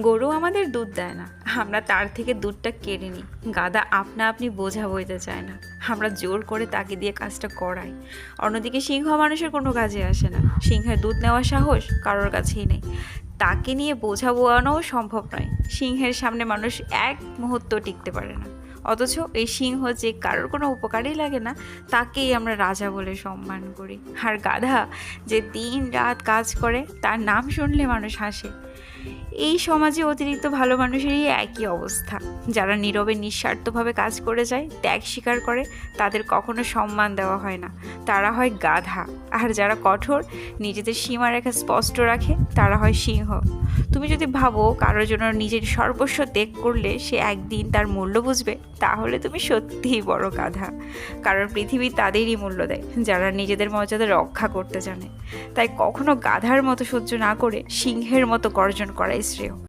গরু আমাদের দুধ দেয় না, আমরা তার থেকে দুধটা কেড়ে নিই। গাধা আপনা আপনি বোঝা বইতে চায় না, আমরা জোর করে তাকে দিয়ে কাজটা করাই। অন্যদিকে সিংহ মানুষের কোনো কাজে আসে না, সিংহের দুধ নেওয়ার সাহস কারোর কাছেই নেই, তাকে নিয়ে বোঝা বওয়ানোও সম্ভব নয়। সিংহের সামনে মানুষ এক মুহূর্ত টিকতে পারে না, অথচ এই সিংহ যে কারোর কোনো উপকারই লাগে না, তাকেই আমরা রাজা বলে সম্মান করি। আর গাধা যে দিন রাত কাজ করে, তার নাম শুনলে মানুষ হাসে। এই সমাজে অতিরিক্ত ভালো মানুষেরই একই অবস্থা। যারা নীরবে নিঃস্বার্থভাবে কাজ করে যায়, ত্যাগ স্বীকার করে, তাদের কখনো সম্মান দেওয়া হয় না, তারা হয় গাধা। আর যারা কঠোর, নিজেদের সীমারেখা স্পষ্ট রাখে, তারা হয় সিংহ। তুমি যদি ভাবো কারোর জন্য নিজের সর্বস্ব ত্যাগ করলে সে একদিন তার মূল্য বুঝবে, তাহলে তুমি সত্যিই বড় গাধা। কারণ পৃথিবী তাদেরই মূল্য দেয় যারা নিজেদের মর্যাদা রক্ষা করতে জানে। তাই কখনো গাধার মতো সহ্য না করে সিংহের মতো গর্জন করাই শ্রেয়।